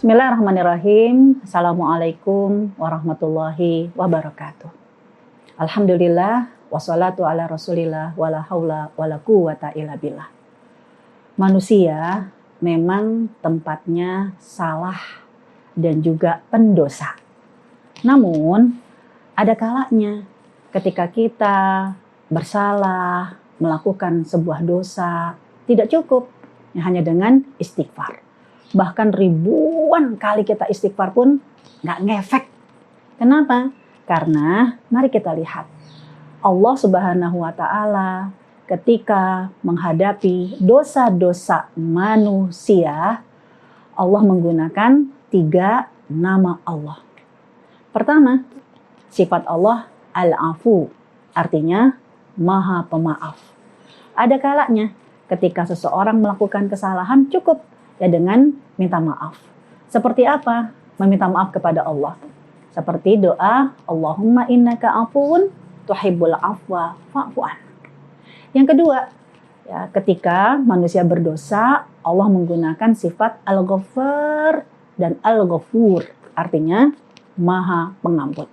Bismillahirrahmanirrahim. Assalamualaikum warahmatullahi wabarakatuh. Alhamdulillah, wassalatu ala rasulillah, wala haula wala quwata illa billah. Manusia memang tempatnya salah dan juga pendosa. Namun, ada kalanya ketika kita bersalah, melakukan sebuah dosa, tidak cukup hanya dengan istighfar. Bahkan ribuan kali kita istighfar pun nggak ngefek. Kenapa? Karena mari kita lihat. Allah Subhanahu wa Ta'ala ketika menghadapi dosa-dosa manusia, Allah menggunakan 3 nama Allah. Pertama, sifat Allah Al-Afu, artinya Maha Pemaaf. Ada kalanya ketika seseorang melakukan kesalahan cukup ya dengan minta maaf. Seperti apa? Meminta maaf kepada Allah. Seperti doa, Allahumma innaka afuun tuhibbul afwa fa'fu an. Yang kedua, ya, ketika manusia berdosa, Allah menggunakan sifat Al-Ghaffar dan Al-Ghafur, artinya Maha Pengampun.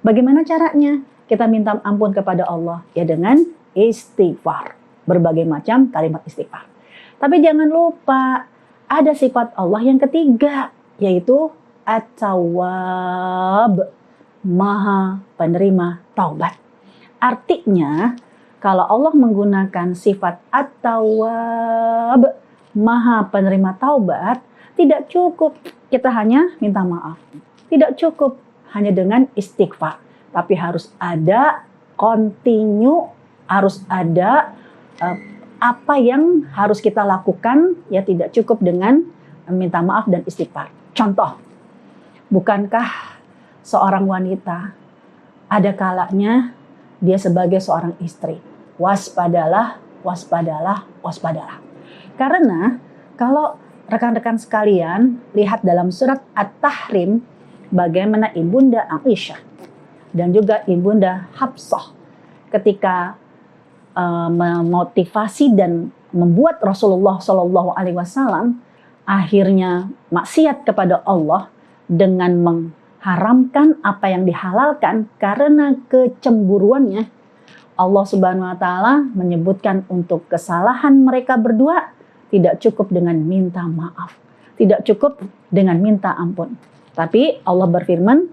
Bagaimana caranya kita minta ampun kepada Allah? Ya dengan istighfar. Berbagai macam kalimat istighfar. Tapi jangan lupa, ada sifat Allah yang ketiga, yaitu At-Tawwab, Maha Penerima Taubat. Artinya, kalau Allah menggunakan sifat At-Tawwab, Maha Penerima Taubat, tidak cukup kita hanya minta maaf. Tidak cukup hanya dengan istighfar. Tapi harus ada continue, harus ada apa yang harus kita lakukan, ya tidak cukup dengan minta maaf dan istighfar. Contoh, bukankah seorang wanita ada kalanya dia sebagai seorang istri, waspadalah, waspadalah, waspadalah. Karena kalau rekan-rekan sekalian lihat dalam surat At-Tahrim, bagaimana Ibunda Aisyah dan juga Ibunda Hafsah ketika memotivasi dan membuat Rasulullah Shallallahu Alaihi Wasallam akhirnya maksiat kepada Allah dengan mengharamkan apa yang dihalalkan karena kecemburuannya. Allah Subhanahu Wa Taala menyebutkan untuk kesalahan mereka berdua tidak cukup dengan minta maaf, tidak cukup dengan minta ampun. Tapi Allah berfirman,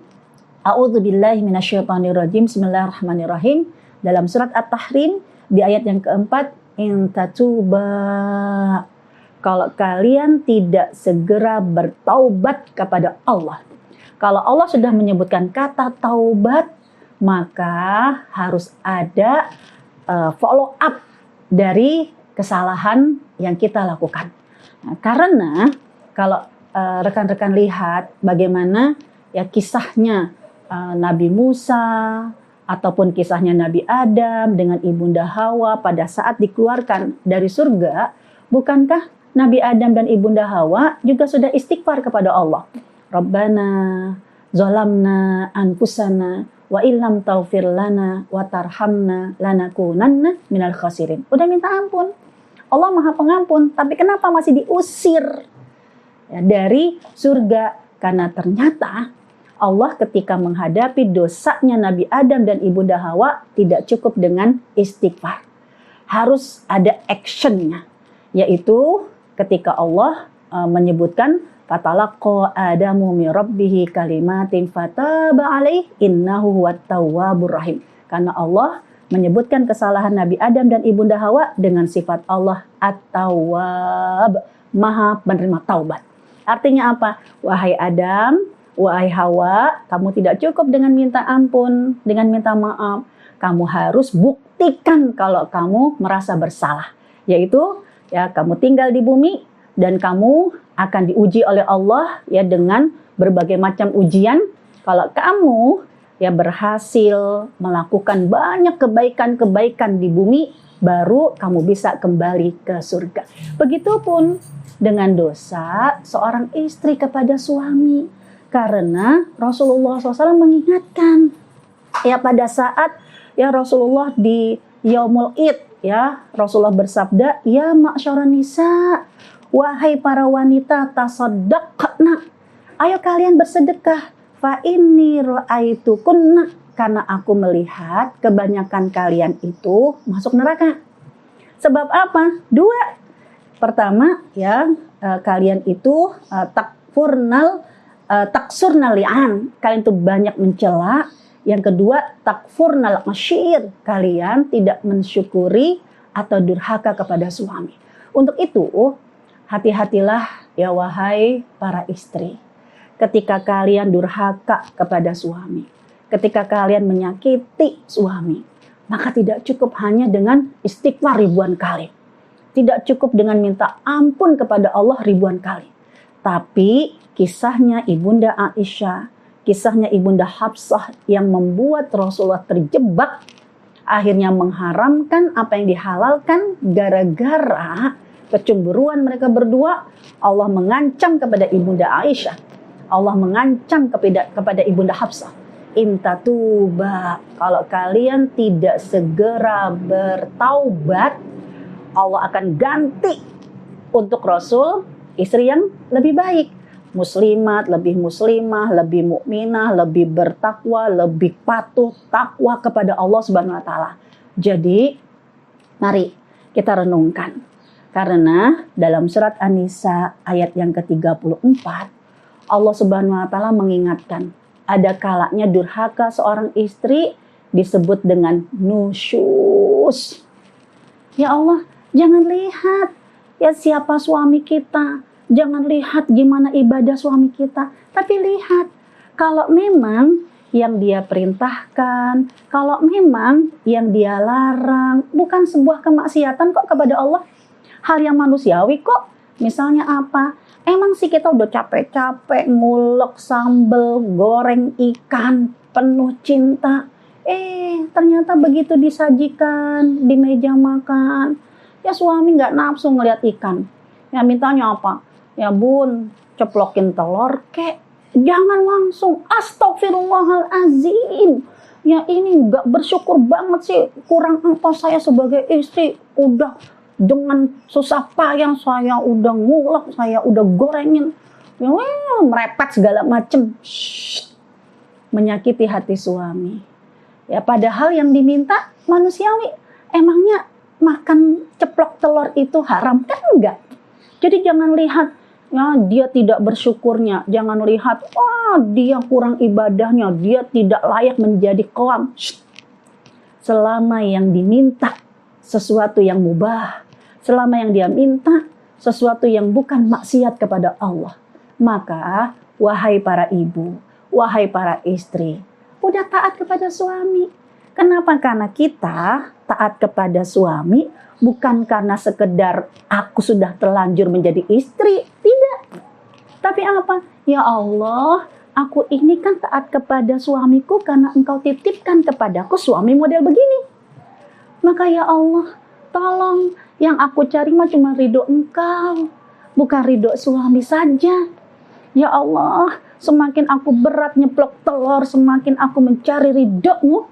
A'udzubillahi minasyaitonirrajim, Bismillahirrahmanirrahim, dalam surat At-Tahrim di ayat yang keempat, in tatuba, kalau kalian tidak segera bertaubat kepada Allah. Kalau Allah sudah menyebutkan kata taubat, maka harus ada follow up dari kesalahan yang kita lakukan. Nah, karena kalau rekan-rekan lihat bagaimana ya kisahnya Nabi Musa ataupun kisahnya Nabi Adam dengan Ibunda Hawa pada saat dikeluarkan dari surga, bukankah Nabi Adam dan Ibunda Hawa juga sudah istighfar kepada Allah? Rabbana zalamna anfusana wa illam taghfir lana wa tarhamna lanakunanna minal khasirin. Udah minta ampun. Allah Maha Pengampun, tapi kenapa masih diusir ya, dari surga? Karena ternyata Allah ketika menghadapi dosanya Nabi Adam dan Ibunda Hawa tidak cukup dengan istighfar. Harus ada actionnya, yaitu ketika Allah menyebutkan fatalaqa Adamu min rabbihi kalimatin fataba alaih innahu huwat tawwabur rahim. Karena Allah menyebutkan kesalahan Nabi Adam dan Ibunda Hawa dengan sifat Allah At-Tawwab, Maha Penerima Taubat. Artinya apa? Wahai Adam, wahai Hawa, kamu tidak cukup dengan minta ampun, dengan minta maaf. Kamu harus buktikan kalau kamu merasa bersalah. Yaitu, ya kamu tinggal di bumi dan kamu akan diuji oleh Allah ya dengan berbagai macam ujian. Kalau kamu ya berhasil melakukan banyak kebaikan-kebaikan di bumi, baru kamu bisa kembali ke surga. Begitupun dengan dosa seorang istri kepada suami. Karena Rasulullah SAW mengingatkan ya pada saat ya Rasulullah di Yaumul Id ya Rasulullah bersabda, ya ma'syaran nisa, wahai para wanita, tasaddaqna, Ayo kalian bersedekah. Fa inni ra'aitu kunna, karena aku melihat kebanyakan kalian itu masuk neraka. Sebab apa? Dua. Pertama, ya, kalian itu taksurnal li'an. Kalian itu banyak mencela. Yang kedua, takfurnal asyir. Kalian tidak mensyukuri atau durhaka kepada suami. Untuk itu, hati-hatilah ya wahai para istri. Ketika kalian durhaka kepada suami, ketika kalian menyakiti suami, maka tidak cukup hanya dengan istighfar ribuan kali. Tidak cukup dengan minta ampun kepada Allah ribuan kali. Tapi kisahnya Ibunda Aisyah, kisahnya Ibunda Hafsah yang membuat Rasulullah terjebak, akhirnya mengharamkan apa yang dihalalkan gara-gara kecemburuan mereka berdua. Allah mengancam kepada Ibunda Aisyah, Allah mengancam kepada Ibunda Hafsah, intatuba, kalau kalian tidak segera bertaubat, Allah akan ganti untuk Rasul istri yang lebih baik, muslimat, lebih muslimah, lebih mukminah, lebih bertakwa, lebih patuh, takwa kepada Allah Subhanahu wa taala. Jadi, mari kita renungkan. Karena dalam surat An-Nisa ayat yang ke-34, Allah Subhanahu wa taala mengingatkan, ada kalanya durhaka seorang istri disebut dengan nusyus. Ya Allah, jangan lihat ya siapa suami kita, jangan lihat gimana ibadah suami kita, tapi lihat kalau memang yang dia perintahkan, kalau memang yang dia larang bukan sebuah kemaksiatan kok kepada Allah, hal yang manusiawi kok. Misalnya apa? Emang sih kita udah capek-capek ngulek sambal, goreng ikan, penuh cinta. Ternyata begitu disajikan di meja makan, ya suami nggak nafsu ngeliat ikan. Ya mintanya apa? Ya bun, ceplokin telur kek. Jangan langsung, astagfirullahalazim. Ya ini nggak bersyukur banget sih. Kurang apa saya sebagai istri, udah dengan susah payah saya udah ngulek, saya udah gorengin, merepet segala macem, menyakiti hati suami. Ya padahal yang diminta manusiawi. Emangnya makan ceplok telur itu haram? Kan enggak. Jadi jangan lihat ya dia tidak bersyukurnya, jangan lihat dia kurang ibadahnya, dia tidak layak menjadi kaum. Selama yang diminta sesuatu yang mubah, selama yang dia minta sesuatu yang bukan maksiat kepada Allah, maka wahai para ibu, wahai para istri, udah taat kepada suami. Kenapa? Karena kita taat kepada suami bukan karena sekedar aku sudah terlanjur menjadi istri, tidak. Tapi apa? Ya Allah, aku ini kan taat kepada suamiku karena engkau titipkan kepadaku suami model begini. Maka ya Allah, tolong yang aku cari mah cuma ridho engkau, bukan ridho suami saja. Ya Allah, semakin aku berat nyeplok telur, semakin aku mencari ridhomu,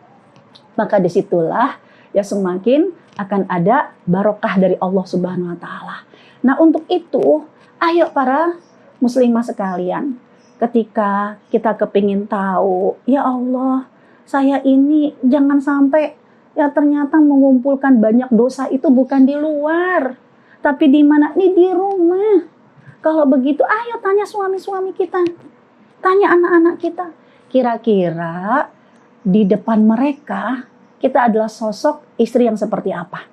maka disitulah ya semakin akan ada barokah dari Allah Subhanahu wa taala. Nah, untuk itu, ayo para muslimah sekalian, ketika kita kepingin tahu, ya Allah, saya ini jangan sampai ya ternyata mengumpulkan banyak dosa itu bukan di luar, tapi di mana? Nih di rumah. Kalau begitu, ayo tanya suami-suami kita, tanya anak-anak kita. Kira-kira di depan mereka kita adalah sosok istri yang seperti apa?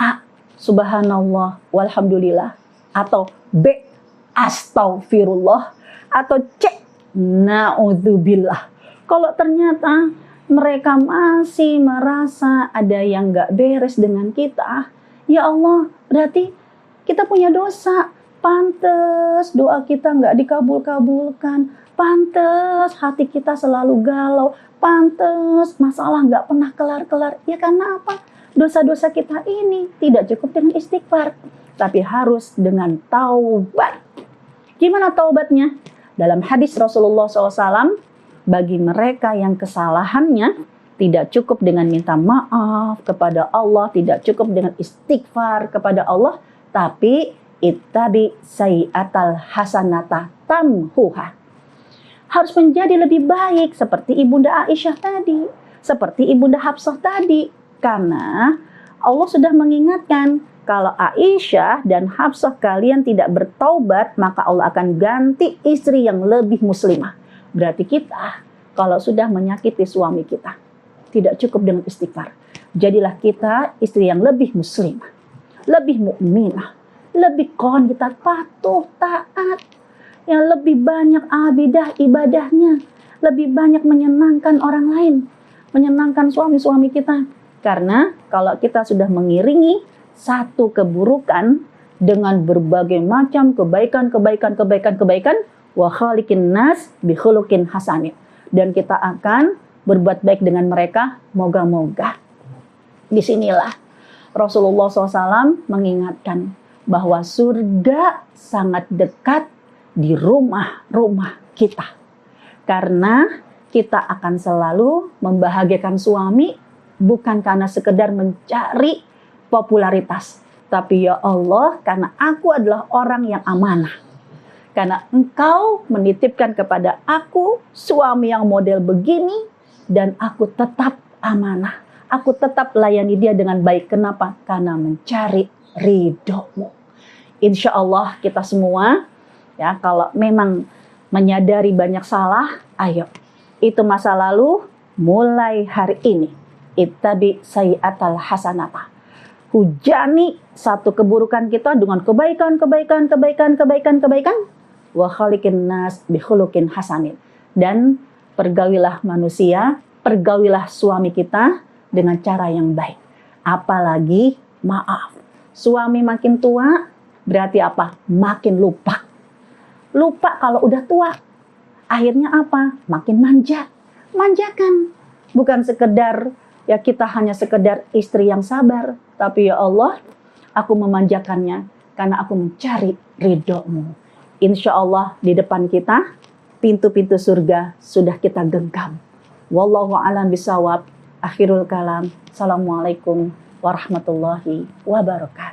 A. Subhanallah, walhamdulillah. Atau B. Astaghfirullah. Atau C. Na'udzubillah. Kalau ternyata mereka masih merasa ada yang gak beres dengan kita, ya Allah, berarti kita punya dosa. Pantes doa kita gak dikabul-kabulkan. Pantes hati kita selalu galau. Pantes masalah gak pernah kelar-kelar. Ya karena apa? Dosa-dosa kita ini tidak cukup dengan istighfar, tapi harus dengan taubat. Gimana taubatnya? Dalam hadis Rasulullah SAW, bagi mereka yang kesalahannya tidak cukup dengan minta maaf kepada Allah, tidak cukup dengan istighfar kepada Allah, tapi ittabi sayyi'atal hasanata tamhuha. harus menjadi lebih baik seperti Ibunda Aisyah tadi, seperti Ibunda Hafsah tadi. Karena Allah sudah mengingatkan, kalau Aisyah dan Hafsah kalian tidak bertaubat, maka Allah akan ganti istri yang lebih muslimah. Berarti kita kalau sudah menyakiti suami kita, tidak cukup dengan istighfar. Jadilah kita istri yang lebih muslimah, lebih mukminah, lebih qanitat, patuh, taat, yang lebih banyak abidah ibadahnya, lebih banyak menyenangkan orang lain, menyenangkan suami-suami kita. Karena kalau kita sudah mengiringi satu keburukan dengan berbagai macam kebaikan, wa khaliqin nas bi khuluqin hasanin, dan kita akan berbuat baik dengan mereka, moga-moga. Disinilah Rasulullah SAW mengingatkan bahwa surga sangat dekat di rumah-rumah kita. Karena kita akan selalu membahagiakan suami, bukan karena sekedar mencari popularitas. Tapi ya Allah, karena aku adalah orang yang amanah. Karena Engkau menitipkan kepada aku suami yang model begini, dan aku tetap amanah. Aku tetap layani dia dengan baik. Kenapa? Karena mencari ridho-Mu. Insya Allah kita semua, ya, kalau memang menyadari banyak salah, ayo, itu masa lalu, mulai hari ini, ittabi sayyi'atal hasanata. Hujani satu keburukan kita dengan kebaikan. Wa khaliqin nas bi khuluqin hasanin. Dan pergaulilah manusia, pergaulilah suami kita dengan cara yang baik. Apalagi maaf. Suami makin tua, berarti apa? Makin lupa. Lupa kalau udah tua. Akhirnya apa? Makin manja. Manjakan. Bukan sekedar, ya kita hanya sekedar istri yang sabar. Tapi ya Allah, aku memanjakannya karena aku mencari ridho-Mu. Insya Allah di depan kita, pintu-pintu surga sudah kita genggam. Wallahu a'lam bishawab. Akhirul kalam. Assalamualaikum warahmatullahi wabarakatuh.